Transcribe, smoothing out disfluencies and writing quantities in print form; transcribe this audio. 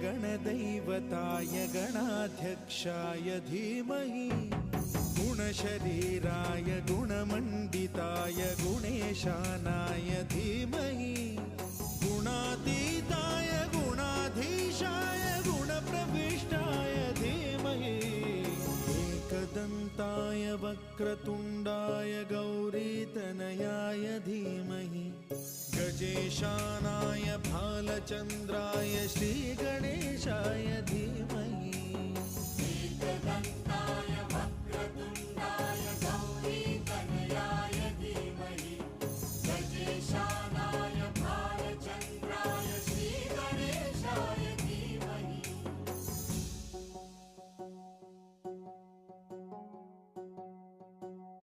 गणदैवताय गणाध्यक्षाय धीमहि गुणशरीराय गुणमण्डिताय गुणेशानाय धीमहि गुणातीताय गुणाधीशाय गुणप्रविष्टाय धीमहि एकदन्ताय वक्रतुण्डाय गौरीतनयाय धीमहि गजेशानाय भालचन्द्राय श्रीगणेशाय धीमहि एकदन्ताय